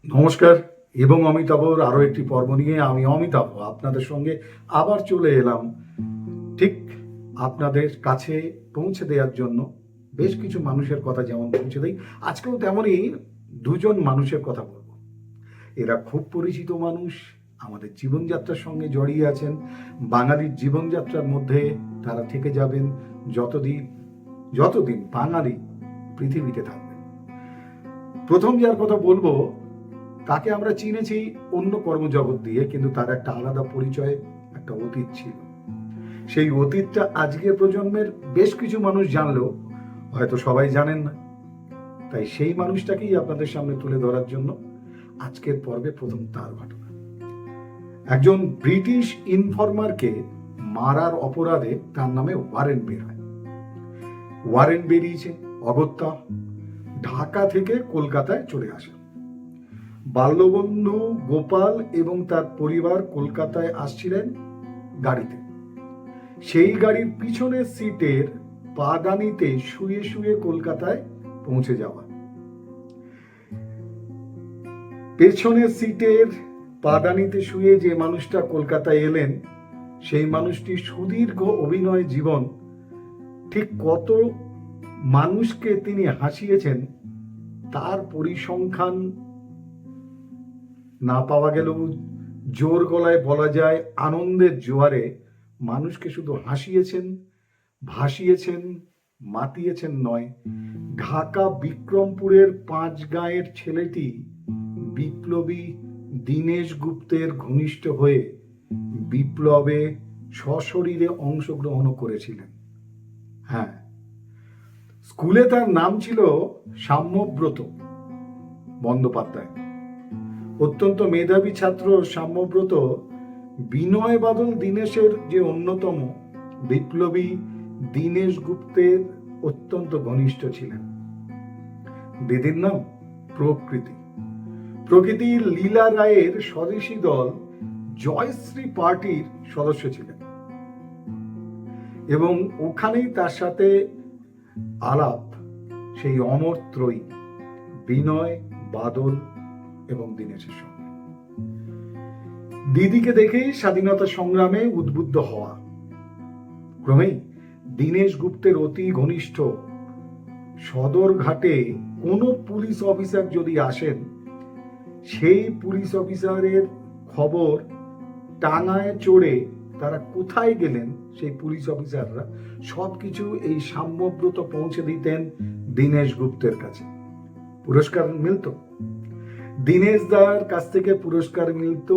নমস্কার এবং অমিতাভর আরও একটি পর্ব নিয়ে আমি অমিতাভ আপনাদের সঙ্গে আবার চলে এলাম ঠিক আপনাদের কাছে পৌঁছে দেওয়ার জন্য। বেশ কিছু মানুষের কথা যেমন পৌঁছে দেই, আজকেও তেমনই দুজন মানুষের কথা বলবো। এরা খুব পরিচিত মানুষ, আমাদের জীবনযাত্রার সঙ্গে জড়িয়ে আছেন। বাঙালির জীবনযাত্রার মধ্যে তারা থেকে যাবেন যতদিন যতদিন বাঙালি পৃথিবীতে থাকবে। প্রথম যার কথা বলবো তাকে আমরা চিনেছি অন্য কর্মজগৎ দিয়ে, কিন্তু তার একটা আলাদা পরিচয়, একটা অতীত ছিল। সেই অতীতটা আজকের প্রজন্মের বেশ কিছু মানুষ জানলেও হয়তো সবাই জানেন না। তাই সেই মানুষটাকেই আপনাদের সামনে তুলে ধরার জন্য আজকের পর্বে প্রথম তার ঘটনা। একজন ব্রিটিশ ইনফরমারকে মারার অপরাধে তার নামে ওয়ারেন্ট বের হয়। ওয়ারেন্ট বেরিয়েছে অগত্যা ঢাকা থেকে কলকাতায় চলে আসে। বাল্যবন্ধু গোপাল এবং তার পরিবার কলকাতায় আসছিলেন গাড়িতে। সেই গাড়ির পিছনের সিটের পাদানিতে শুয়ে শুয়ে কলকাতায় পৌঁছে যাওয়া। পেছনের সিটের পাদানিতে শুয়ে যে মানুষটা কলকাতায় এলেন, সেই মানুষটি সুদীর্ঘ অভিনয় জীবন ঠিক কত মানুষকে তিনি হাসিয়েছেন তার পরিসংখ্যান না পাওয়া গেলেও জোর গলায় বলা যায় আনন্দের জোয়ারে মানুষকে শুধু হাসিয়েছেন, ভাসিয়েছেন, মাতিয়েছেন নয়। ঢাকা বিক্রমপুরের পাঁচগাঁয়ের ছেলেটি বিপ্লবী দীনেশ গুপ্তের ঘনিষ্ঠ হয়ে বিপ্লবে সশরীরে অংশগ্রহণ করেছিলেন। হ্যাঁ, স্কুলে তার নাম ছিল সাম্যব্রত বন্দ্যোপাধ্যায়। অত্যন্ত মেধাবী ছাত্র সাম্যব্রত বিনয় বাদল দীনেশের যে অন্যতম বিপ্লবী দীনেশ গুপ্তের অত্যন্ত ঘনিষ্ঠ ছিলেন। দিদির নাম প্রকৃতি। প্রকৃতির লীলা রায়ের স্বদেশী দল জয়শ্রী পার্টির সদস্য ছিলেন এবং ওখানেই তার সাথে আলাপ সেই অমর ত্রয়ী বিনয়, বাদল এবং দীনেশের সঙ্গে। দিদিকে দেখেই স্বাধীনতা সংগ্রামে উদ্বুদ্ধ হওয়া। ক্রমেই দীনেশ গুপ্তের অতি ঘনিষ্ঠ সদরঘাটে কোনো পুলিশ অফিসার যদি আসেন, সেই পুলিশ অফিসারের খবর টাঙায় চড়ে তারা কোথায় গেলেন সেই পুলিশ অফিসাররা সবকিছু এই সাম্যব্রত পৌঁছে দিতেন দীনেশ গুপ্তের কাছে। পুরস্কার মিলত, দীনেশ দার কাছ থেকে পুরস্কার মিলত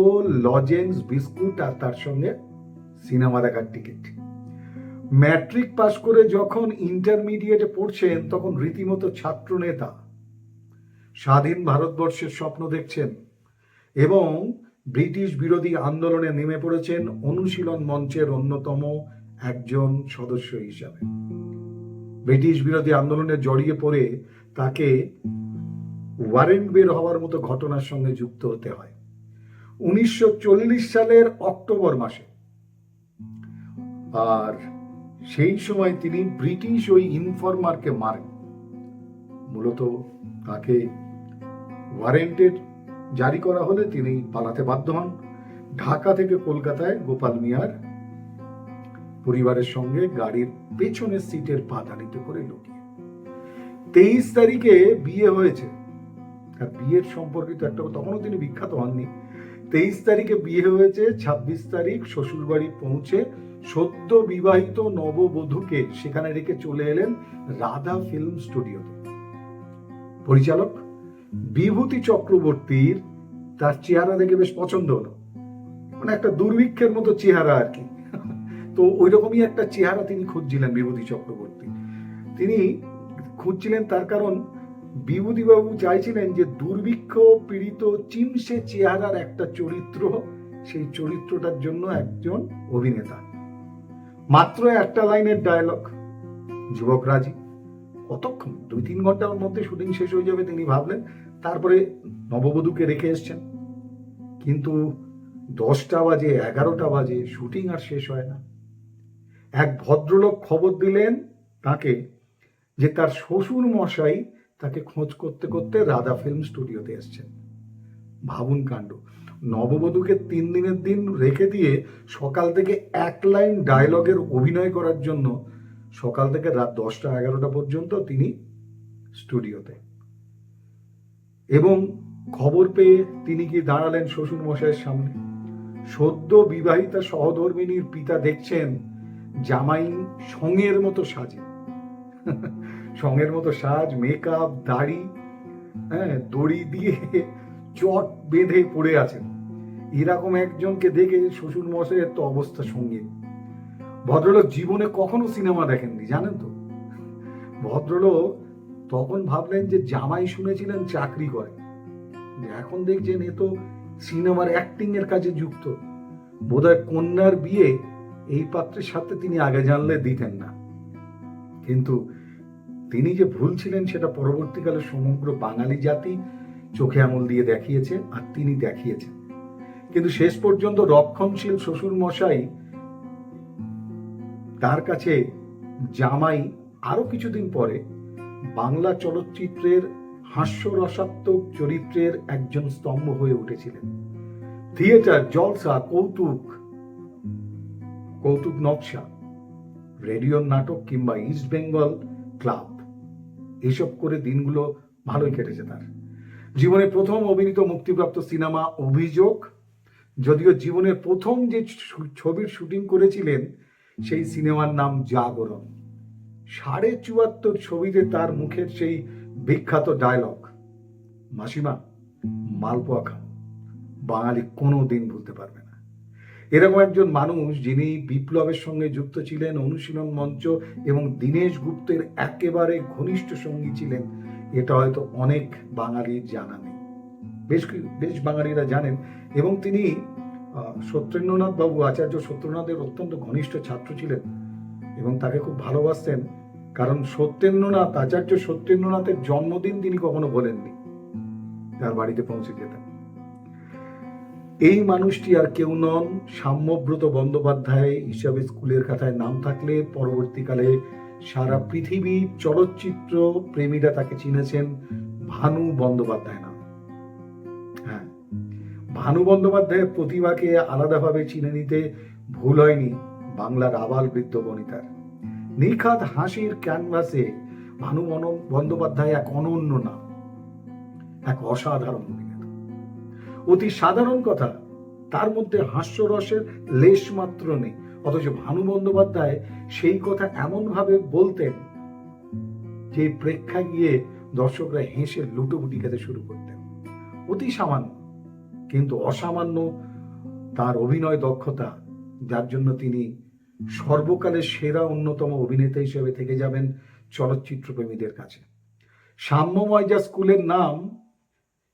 লজেন্স, বিস্কুট আর তার সঙ্গে সিনেমা দেখার টিকিট। ম্যাট্রিক পাশ করে যখন ইন্টারমিডিয়েটে পড়ছেন তখন রীতিমতো ছাত্র নেতা, স্বাধীন ভারতবর্ষের স্বপ্ন দেখছেন এবং ব্রিটিশ বিরোধী আন্দোলনে নেমে পড়েছেন অনুশীলন মঞ্চের অন্যতম একজন সদস্য হিসাবে। ব্রিটিশ বিরোধী আন্দোলনে জড়িয়ে পড়ে তাকে ওয়ারেন্ট বের হওয়ার মতো ঘটনার সঙ্গে যুক্ত হতে হয় 1940 সালের অক্টোবর মাসে। আর সেই সময় তিনি ব্রিটিশ ওই ইনফরমারকে মারেন। মূলত তাকে ওয়ারেন্টের জারি করা হলে তিনি পালাতে বাধ্য হন ঢাকা থেকে কলকাতায় গোপাল মিয়ার পরিবারের সঙ্গে গাড়ির পেছনের সিটের পাদানিতে করে লুকিয়ে। 23 তারিখে বিয়ে হয়েছে। আর বিয়ের সম্পর্কিত একটা, তখনও তিনি বিখ্যাত হননি। 23 তারিখে বিয়ে হয়েছে, 26 তারিখ শ্বশুরবাড়ি পৌঁছে সদ্য বিবাহিত নববধূকে সেখানে রেখে চলে এলেন রাধা ফিল্ম স্টুডিওতে। পরিচালক বিভূতি চক্রবর্তীর তার চেহারা দেখে বেশ পছন্দ হলো, মানে একটা দুর্ভিক্ষের মতো চেহারা আর কি। তো ওই রকমই একটা চেহারা তিনি খুঁজছিলেন বিভূতি চক্রবর্তী। তিনি খুঁজছিলেন তার কারণ বিভূতিবাবু চাইছিলেন যে দুর্ভিক্ষ পীড়িত চিমসে চেহারার একটা চরিত্র, সেই চরিত্রটার জন্য একজন অভিনেতা। মাত্র একটা লাইনের ডায়লগ, যুবক রাজি। কতক্ষণ, 2-3 ঘন্টার মধ্যে শুটিং শেষ হয়ে যাবে তিনি ভাবলেন। তারপরে নববধূকে রেখে এসছেন, কিন্তু 10টা বাজে 11টা বাজে শুটিং আর শেষ হয় না। এক ভদ্রলোক খবর দিলেন তাকে যে তার শ্বশুর মশাই তাকে খোঁজ করতে করতে রাধা ফিল্ম স্টুডিওতে এসছেন। ভাবুন কাণ্ড, নববধূকে 3 দিনের দিন রেখে দিয়ে সকাল থেকে 1 লাইন ডায়লগের অভিনয় করার জন্য সকাল থেকে রাত 10টা-11টা পর্যন্ত তিনি স্টুডিওতে। এবং খবর পেয়ে তিনি কি দাঁড়ালেন শ্বশুর মশাইয়ের সামনে। সদ্য বিবাহিতা সহধর্মিনীর পিতা দেখছেন জামাই সঙের মতো সাজে, সঙের মতো সাজ, মেকআপ, দাড়ি, দড়ি দিয়ে চট বেঁধে পড়ে আছেন। এরকম একজনকে দেখে শ্বশুর মশাইয়ের তো অবস্থা সঙ্গে। ভদ্রলোক জীবনে কখনো সিনেমা দেখেননি, জানেন তো। ভদ্রলোক তখন ভাবলেন যে জামাই শুনেছিলেন চাকরি করে, এখন দেখছেন এ তো সিনেমার অ্যাক্টিং এর কাজে যুক্ত। বোধহয় কন্যার বিয়ে এই পাত্রের সাথে তিনি আগে জানলে দিতেন না। কিন্তু তিনি যে ভুল ছিলেন সেটা পরবর্তীকালে সমগ্র বাঙালি জাতি চোখে আঙুল দিয়ে দেখিয়েছে, আর তিনি দেখিয়েছেন। কিন্তু শেষ পর্যন্ত রক্ষণশীল শ্বশুর মশাই তার কাছে জামাই আরো কিছুদিন পরে বাংলা চলচ্চিত্রের হাস্যরসাত্মক চরিত্রের একজন স্তম্ভ হয়ে উঠেছিলেন। থিয়েটার, জলসা, কৌতুক নকশা, রেডিও নাটক কিংবা ইস্ট বেঙ্গল ক্লাব, এসব করে দিনগুলো ভালোই কেটেছে তার। জীবনের প্রথম অভিনীত মুক্তিপ্রাপ্ত সিনেমা অভিযোগ, যদিও জীবনের প্রথম যে ছবির শুটিং করেছিলেন সেই সিনেমার নাম জাগরণ। 74.5 ছবিতে তার মুখের সেই বিখ্যাত ডায়লগ, মাসিমা মালপোয়া খাও, বাঙালি কোনো দিন ভুলতে পারবে না। এরকম একজন মানুষ যিনি বিপ্লবের সঙ্গে যুক্ত ছিলেন, অনুশীলন মঞ্চ এবং দীনেশ গুপ্তের একেবারে ঘনিষ্ঠ সঙ্গী ছিলেন, এটা হয়তো অনেক বাঙালির জানা নেই। বেশ বাঙালিরা জানেন। এবং তিনি সত্যেন্দ্রনাথ বাবু, আচার্য সত্যেন্দ্রনাথের অত্যন্ত ঘনিষ্ঠ ছাত্র ছিলেন এবং তাকে খুব ভালোবাসতেন। কারণ আচার্য সত্যেন্দ্রনাথের জন্মদিন তিনি কখনো বলেননি, তার বাড়িতে পৌঁছে যেতেন। এই মানুষটি আর কেউ নন, সাম্যব্রত বন্দ্যোপাধ্যায় হিসাবে স্কুলের খাতায় নাম থাকলে পরবর্তীকালে সারা পৃথিবী চলচ্চিত্র প্রেমীরা তাকে চিনেছেন ভানু বন্দ্যোপাধ্যায় নাম। হ্যাঁ, ভানু বন্দ্যোপাধ্যায়ের প্রতিভাকে আলাদাভাবে চিনে নিতে ভুল হয়নি বাংলার আবাল বৃদ্ধ বনিতার। নিখাত হাসির ক্যানভাসে ভানু বন্দ্যোপাধ্যায় এক অনন্য নাম, এক অসাধারণ অভিনেতা। অতি সাধারণ কথা, তার মধ্যে হাস্যরসের লেশ মাত্র নেই, অথচ ভানু বন্দ্যোপাধ্যায় সেই কথা এমন ভাবে বলতেন যে প্রেক্ষায় গিয়ে দর্শকরা হেসে লুটোপুটি খেতে শুরু করতেন। অতি সামান্য কিন্তু অসামান্য তার অভিনয় দক্ষতা, যার জন্য তিনি সর্বকালের সেরা অন্যতম অভিনেতা হিসেবে থেকে যাবেন চলচ্চিত্র প্রেমীদের কাছে। সাম্যময় যা স্কুলের নাম,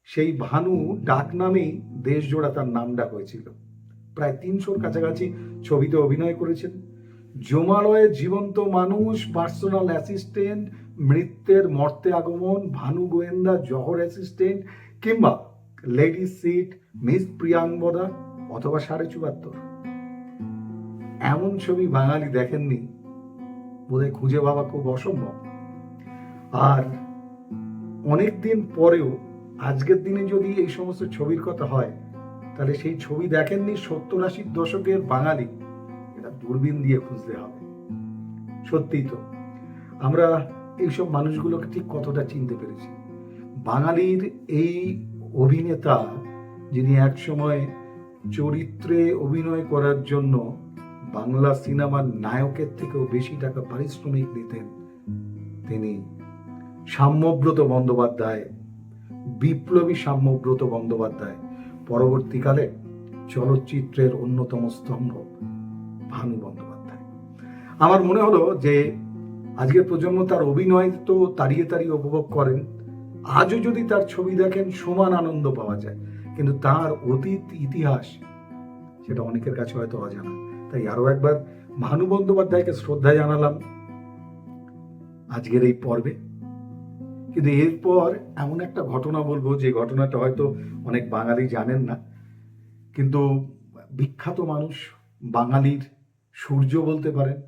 সেই ভানু ডাক নামেই দেশজোড়া তার নামটা হয়েছিল। প্রায় 300-র কাছাকাছি ছবিতে অভিনয় করেছেন। জমালয়ের জীবন্ত মানুষ, পার্সোনাল অ্যাসিস্ট্যান্ট, মৃত্যের মর্তে আগমন, ভানু গোয়েন্দা, জহর অ্যাসিস্ট্যান্ট, কিংবা লেডি সিট, মিস প্রিয়াঙ্গদা অথবা 74.5, এমন ছবি বাঙালি দেখেননি বোধহয় খুঁজে পাওয়া খুব অসম্ভব। আর অনেকদিন পরেও আজকের দিনে যদি এই সমস্ত ছবির কথা হয়, তাহলে সেই ছবি দেখেননি 70-80 দশকের বাঙালি, এটা দূরবীন দিয়ে খুঁজতে হবে। সত্যিই তো আমরা এইসব মানুষগুলোকে ঠিক কতটা চিনতে পেরেছি। বাঙালির এই অভিনেতা যিনি একসময় চরিত্রে অভিনয় করার জন্য বাংলা সিনেমার নায়কের থেকেও বেশি টাকা পারিশ্রমিক নিতেন, তিনি সাম্যব্রত বন্দ্যোপাধ্যায়, বিপ্লবী সাম্যব্রত বন্দ্যোপাধ্যায়, পরবর্তীকালে চলচ্চিত্রের অন্যতম স্তম্ভ ভানু বন্দ্যোপাধ্যায়। আমার মনে হলো যে আজকের প্রজন্ম তার অভিনয় তো তাড়িয়ে তাড়িয়ে উপভোগ করেন, আজও যদি তার ছবি দেখেন সমান আনন্দ পাওয়া যায়, কিন্তু তার অতীত ইতিহাস সেটা অনেকের কাছে হয়তো অজানা। তাই আরো একবার ভানু বন্দ্যোপাধ্যায়কে শ্রদ্ধা জানালাম আজকের এই পর্বে। কিন্তু এরপর এমন একটা ঘটনা বলবো যে ঘটনাটা হয়তো অনেক বাঙালি জানেন না, কিন্তু বিখ্যাত মানুষ, বাঙালির সূর্য বলতে পারেন,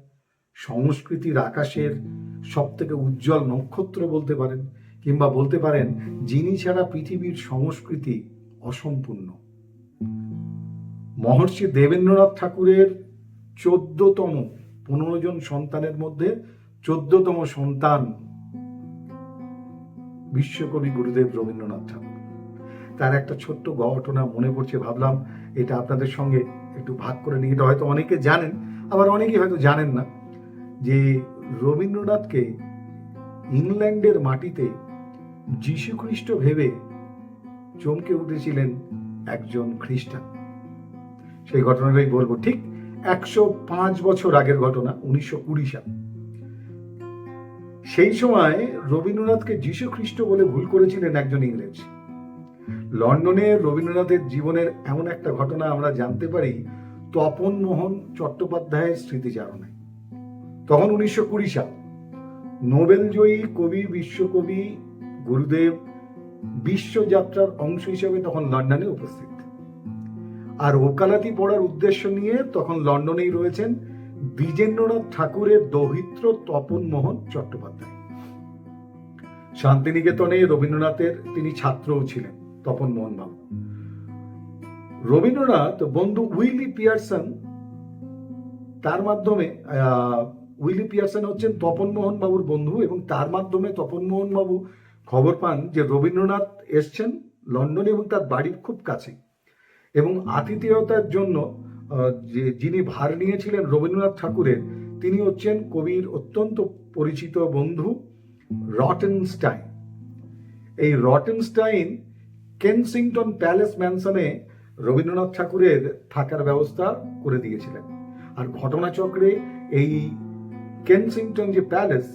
সংস্কৃতির আকাশের সব থেকে উজ্জ্বল নক্ষত্র বলতে পারেন, কিংবা বলতে পারেন যিনি ছাড়া পৃথিবীর সংস্কৃতি অসম্পূর্ণ। মহর্ষি দেবেন্দ্রনাথ ঠাকুরের 14তম 15 জন সন্তানের মধ্যে 14তম সন্তান বিশ্বকবি গুরুদেব রবীন্দ্রনাথ ঠাকুর। তার একটা ছোট্ট ঘটনা মনে পড়ছে, ভাবলাম এটা আপনাদের সঙ্গে একটু ভাগ করে নিয়ে। এটা হয়তো অনেকে জানেন, আবার অনেকেই হয়তো জানেন না, যে রবীন্দ্রনাথকে ইংল্যান্ডের মাটিতে যীশু খ্রিস্ট ভেবে চমকে উঠেছিলেন একজন খ্রিস্টান। সেই ঘটনাটাই বলবো। ঠিক 105 বছর আগের ঘটনা, 1920 সাল। সেই সময় রবীন্দ্রনাথকে যীশু খ্রিস্ট বলে ভুল করেছিলেন একজন ইংরেজ। লন্ডনে রবীন্দ্রনাথের জীবনের এমন একটা ঘটনা আমরা জানতে পারি তপন মোহন চট্টোপাধ্যায়ের স্মৃতিচারণায়। তখন 1920 সাল। নোবেলজয়ী কবি, বিশ্বকবি গুরুদেব বিশ্বযাত্রার অংশ হিসেবে তখন লন্ডনে উপস্থিত, আর ওকালতি পড়ার উদ্দেশ্য নিয়ে তখন লন্ডনেই রয়েছেন দ্বিজেন্দ্রনাথ ঠাকুরের দৌহিত্র তপন মোহন চট্টোপাধ্যায়। শান্তিনিকেতনে রবীন্দ্রনাথের তিনি ছাত্রও ছিলেন, তপন মোহন বাবু। রবীন্দ্রনাথ বন্ধু উইলি পিয়ারসন, তার মাধ্যমে উইলি পিয়ারসন হচ্ছেন তপন মোহন বাবুর বন্ধু, এবং তার মাধ্যমে তপন মোহন বাবু খবর পান যে রবীন্দ্রনাথ এসছেন লন্ডনে এবং তার বাড়ির খুব কাছে। এবং আতিথেয়তার জন্য যিনি ভার নিয়েছিলেন রবীন্দ্রনাথ ঠাকুরের, তিনি হচ্ছেন কবির অত্যন্ত পরিচিত বন্ধু রটেনস্টাইন। এই রটেনস্টাইন কেনসিংটন প্যালেস ম্যানসনে রবীন্দ্রনাথ ঠাকুরের থাকার ব্যবস্থা করে দিয়েছিলেন। আর ঘটনাচক্রে এই কেনসিংটন যে প্যালেস,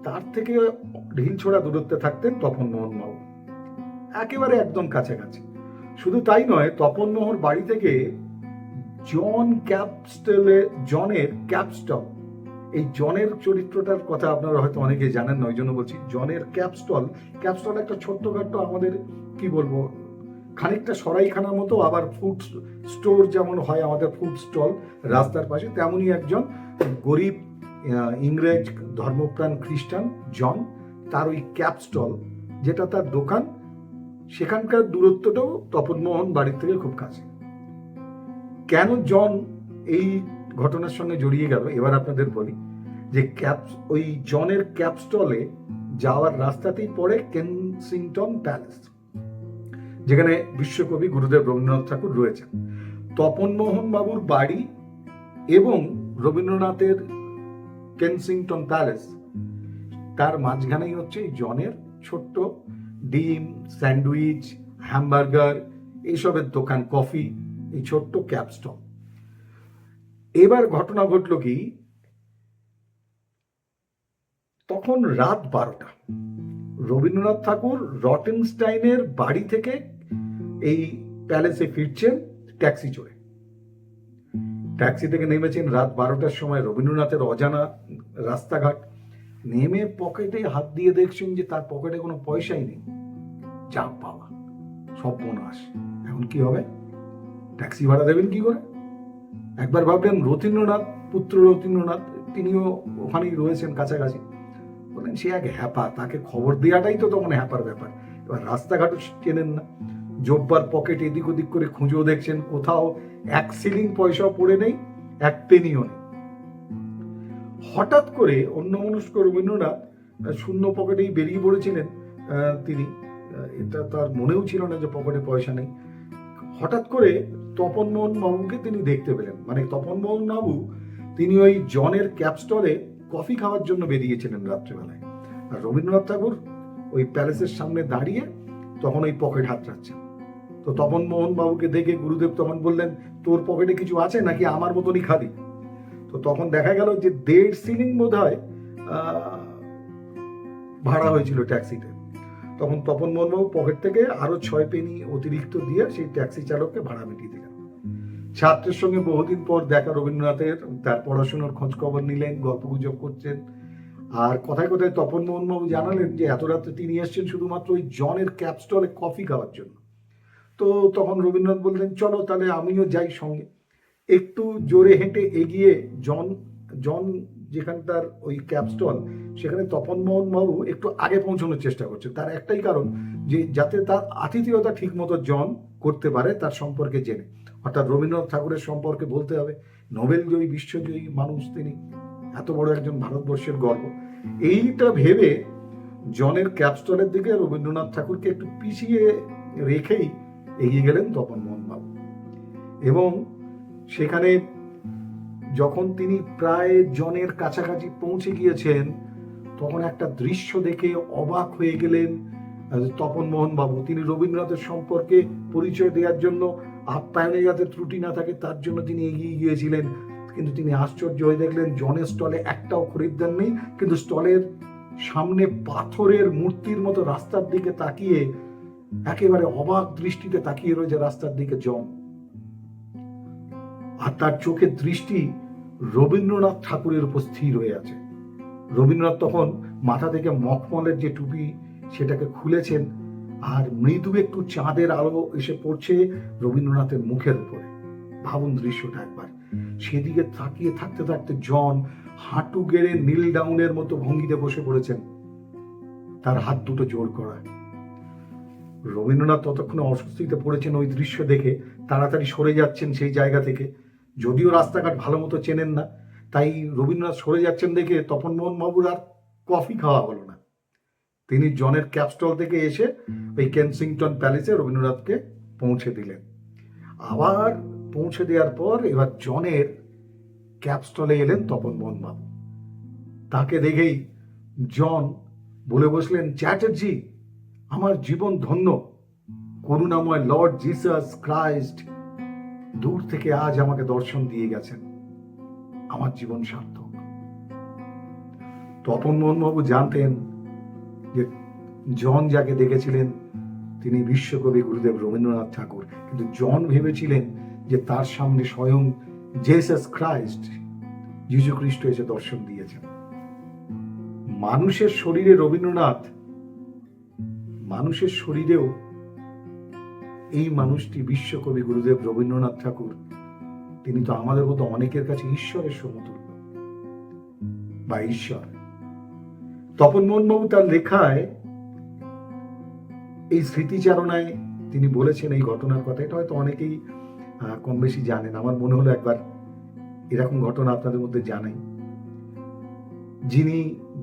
তার থেকে ঢিলছোড়া দূরত্বে থাকতেন তপন মোহন বাবু, একেবারে একদম কাছাকাছি। শুধু তাই নয়, তপন মোহন বাড়ি থেকে জনের ক্যাপস্টল, এই জনের চরিত্রটার কথা আপনারা হয়তো অনেকে জানেন না, ওই জন্য বলছি। জনের ক্যাপস্টল একটা ছোট্টখাট্ট, আমাদের কি বলবো, খানিকটা সরাইখানার মতো, আবার ফুড স্টোর যেমন হয় আমাদের ফুড স্টল রাস্তার পাশে, তেমনই একজন গরিব ইংরেজ ধর্মপ্রাণ খ্রিস্টান জন, তার ওই ক্যাপস্টল যেটা তার দোকান, সেখানকার দূরত্বটাও তপন মোহন বাড়ির থেকে খুব কাছে। কেন জন এই ঘটনার সঙ্গে জড়িয়ে গেল এবার আপনাদের বলি। যে ওই জনের ক্যাপস্টলে যাওয়ার রাস্তাতেই পড়ে কেনসিংটন প্যালেস, যেখানে বিশ্বকবি গুরুদেব রবীন্দ্রনাথ ঠাকুর রয়েছেন। তপন মোহন বাবুর বাড়ি এবং রবীন্দ্রনাথের কেনসিংটন প্যালেস, তার মাঝখানেই হচ্ছে এই জনের ছোট্ট ডিম, স্যান্ডউইচ, হ্যামবার্গার, এইসবের দোকান, কফি, এই ছোট্ট ক্যাপস্টল। এবার ঘটনা ঘটল কি, তখন রাত 12টা। রবীন্দ্রনাথ ঠাকুর রটেনস্টাইনের বাড়ি থেকে এই প্যালেসে ফিরছেন ট্যাক্সি চড়ে। ট্যাক্সি থেকে নেমেছেন রাত 12টার সময়, রবীন্দ্রনাথের অজানা রাস্তাঘাট। নেমে পকেটে হাত দিয়ে দেখছেন যে তার পকেটে কোনো পয়সাই নেই। যা পাওয়া সর্বনাশ, এখন কি হবে? ট্যাক্সি ভাড়া দেবেন কি করে? একবার ভাবলেন রথীন্দ্রনাথ, পুত্র রথীন্দ্রনাথ, তিনিও ওখানেই রয়েছেন কাছাকাছি। বলেন সে এক হ্যাপা, তাকে খবর দেওয়াটাই তো তখন হ্যাপার ব্যাপার। এবার রাস্তাঘাটও চেনেন না, জব্বার পকেট এদিক ওদিক করে খুঁজেও দেখছেন, কোথাও 1 শিলিং পয়সাও পড়ে নেই, 1 পেনিও নেই। হঠাৎ করে অন্যমনস্ক রবীন্দ্রনাথ শূন্য পকেটেই বেরিয়ে পড়েছিলেন তিনি, এটা তার মনেও ছিল না যে পকেটে পয়সা নেই। হঠাৎ করে তপন মোহন বাবুকে তিনি দেখতে পেলেন। মানে তপন মোহন বাবু তিনি ওই জনের ক্যাপস্টলে কফি খাওয়ার জন্য বেরিয়েছিলেন রাত্রেবেলায়, আর রবীন্দ্রনাথ ঠাকুর ওই প্যালেসের সামনে দাঁড়িয়ে তখন ওই পকেট হাতড়াচ্ছেন। তো তপন মোহন বাবুকে দেখে গুরুদেব তখন বললেন, তোর পকেটে কিছু আছে নাকি আমার মতনই খালি? তো তখন দেখা গেল যে 1.5 শিলিং বোধ হয় ভাড়া হয়েছিল ট্যাক্সিতে। তখন তপন মোহন বাবু পকেট থেকে আরো 6 পেনি অতিরিক্ত দিয়ে সেই ট্যাক্সি চালককে ভাড়া মিটিয়ে দিলেন। ছাত্রের সঙ্গে বহুদিন পর দেখা রবীন্দ্রনাথের, তার পড়াশোনার খোঁজ খবর নিলেন, গল্প গুজব করছেন। আর কথায় কথায় তপন মোহন বাবু জানালেন যে এত রাত্রে তিনি এসছেন শুধুমাত্র ওই জনের ক্যাপস্টলে কফি খাওয়ার জন্য। তো তখন রবীন্দ্রনাথ বললেন, চলো তাহলে আমিও যাই সঙ্গে। একটু জোরে হেঁটে এগিয়ে জন যেখানে তার ওই ক্যাপস্টল, সেখানে তপন মোহন বাবু একটু আগে পৌঁছানোর চেষ্টা করছে। তার একটাই কারণ যে যাতে তার আতিথেয়তা ঠিক মতো জন করতে পারে তার সম্পর্কে জেনে। অর্থাৎ রবীন্দ্রনাথ ঠাকুরের সম্পর্কে বলতে হবে, নোবেলজয়ী বিশ্বজয়ী মানুষ তিনি, এত বড় একজন ভারতবর্ষের গর্ব। এইটা ভেবে জনের ক্যাপস্টলের দিকে রবীন্দ্রনাথ ঠাকুরকে একটু পিছিয়ে রেখেই এগিয়ে গেলেন তপন মোহন বাবু। এবং সেখানে যখন তিনি প্রায় জনের কাছাকাছি পৌঁছে গিয়েছেন, তখন একটা দৃশ্য দেখে অবাক হয়ে গেলেন তপন মোহন বাবু। তিনি রবীন্দ্রনাথের সম্পর্কে পরিচয় দেওয়ার জন্য, আপ্যায়নে যাতে ত্রুটি না থাকে তার জন্য তিনি এগিয়ে গিয়েছিলেন। কিন্তু তিনি আশ্চর্য হয়ে দেখলেন জনের স্টলে একটাও খরিদ্দার নেই, কিন্তু স্টলের সামনে পাথরের মূর্তির মতো রাস্তার দিকে তাকিয়ে, একেবারে অবাক দৃষ্টিতে তাকিয়ে রয়েছে রাস্তার দিকে জন। আর তার চোখের দৃষ্টি রবীন্দ্রনাথ ঠাকুরের উপর স্থির হয়ে আছে। রবীন্দ্রনাথ তখন মাথা থেকে মখমলের যে টুপি সেটাকে খুলেছেন, আর মৃদু একটু চাঁদের আলো এসে পড়ছে রবীন্দ্রনাথের মুখের উপরে। ভাবুন দৃশ্যটা একবার। সেদিকে তাকিয়ে থাকতে থাকতে জন হাঁটু গেড়ে নীল ডাউনের মতো ভঙ্গিতে বসে পড়েছেন, তার হাত দুটো জোর করা। রবীন্দ্রনাথ ততক্ষণে অস্বস্তিতে পড়েছেন ওই দৃশ্য দেখে, তাড়াতাড়ি সরে যাচ্ছেন সেই জায়গা থেকে। যদিও রাস্তাঘাট ভালো মতো চেনেন না, তাই রবীন্দ্রনাথ সরে যাচ্ছেন দেখে তপন মোহন বাবুর আর কফি খাওয়া হলো না। তিনি জনের ক্যাপস্টল থেকে এসে ওই কেনসিংটন প্যালেসে রবীন্দ্রনাথকে পৌঁছে দিলেন। আবার পৌঁছে দেওয়ার পর এবার জনের ক্যাপস্টলে এলেন তপন মোহন বাবু। তাকে দেখেই জন বলে বসলেন, চ্যাটার্জি, আমার জীবন ধন্য, করুণাময় লর্ড জিসাস ক্রাইস্ট দূর থেকে আজ আমাকে দর্শন দিয়ে গেছেন, আমার জীবন সার্থক। তপন মোহন বাবু জানতেন যে জন যাকে দেখেছিলেন তিনি বিশ্বকবি গুরুদেব রবীন্দ্রনাথ ঠাকুর, কিন্তু জন ভেবেছিলেন যে তার সামনে স্বয়ং জেসাস ক্রাইস্ট, যীশু খ্রিস্ট এসে দর্শন দিয়েছেন। মানুষের শরীরে রবীন্দ্রনাথ, মানুষের শরীরেও এই মানুষটি বিশ্বকবি গুরুদেব রবীন্দ্রনাথ ঠাকুর, তিনি তো আমাদের মতো অনেকের কাছে ঈশ্বরের সমতুল্য বা ঈশ্বর। তপন মোহন বাবু তার লেখায় এই স্মৃতিচারণায় তিনি বলেছেন এই ঘটনার কথা। এটা হয়তো অনেকেই কম বেশি জানেন, আমার মনে হলো একবার এরকম ঘটনা আপনাদের মধ্যে জানাই। যিনি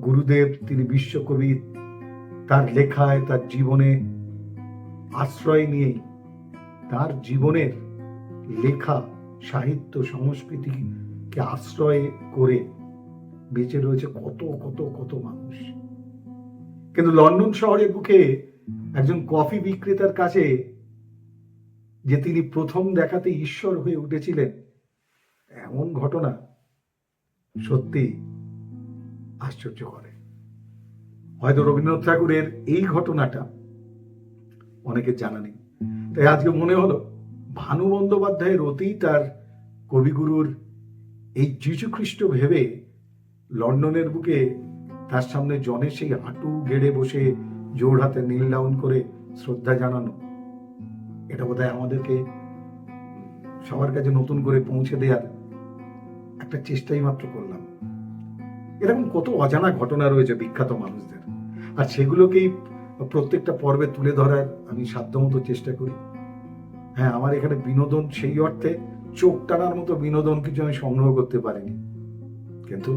গুরুদেব, তিনি বিশ্বকবি, তার লেখায়, তার জীবনে আশ্রয় নিয়েই, তার জীবনের লেখা, সাহিত্য, সংস্কৃতিকে আশ্রয় করে বেঁচে রয়েছে কত কত কত মানুষ। কিন্তু লন্ডন শহরের বুকে একজন কফি বিক্রেতার কাছে যে তিনি প্রথম দেখাতে ঈশ্বর হয়ে উঠেছিলেন, এমন ঘটনা সত্যি আশ্চর্য করে। হয়তো রবীন্দ্রনাথ ঠাকুরের এই ঘটনাটা অনেকের জানা নেই, তাই আজকে মনে হলো ভানু বন্দ্যোপাধ্যায়ের অতি তার কবিগুরুর এই যীশু খ্রিস্ট ভেবে লন্ডনের বুকে তার সামনে জনের সেই হাঁটু গেড়ে বসে জোর হাতে নীল ডাউন করে শ্রদ্ধা জানানো, এটা বোধহয় আমাদেরকে সবার কাছে নতুন করে পৌঁছে দেওয়ার একটা চেষ্টাই মাত্র করলাম। এরকম কত অজানা ঘটনা রয়েছে বিখ্যাত মানুষদের, আর সেগুলোকেই প্রত্যেকটা পর্বে তুলে ধরার আমি সাধ্যমতো চেষ্টা করি। হ্যাঁ, আমার এখানে বিনোদন সেই অর্থে চোখ টানার মতো বিনোদন কিছু আমি সংগ্রহ করতে পারিনি, কিন্তু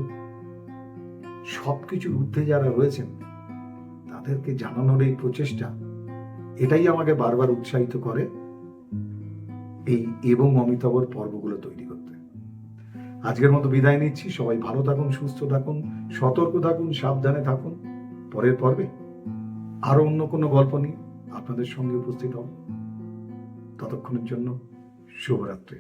সবকিছুর ঊর্ধ্বে যারা রয়েছেন তাদেরকে জানানোর এই প্রচেষ্টা, এটাই আমাকে বারবার উৎসাহিত করে এই এবং অমিতাভর পর্বগুলো তৈরি করতে। আজকের মতো বিদায় নিচ্ছি। সবাই ভালো থাকুন, সুস্থ থাকুন, সতর্ক থাকুন, সাবধানে থাকুন। পরের পর্বে আরো অন্য কোনো গল্প নিয়ে আপনাদের সঙ্গে উপস্থিত হব। ততক্ষণের জন্য শুভরাত্রি।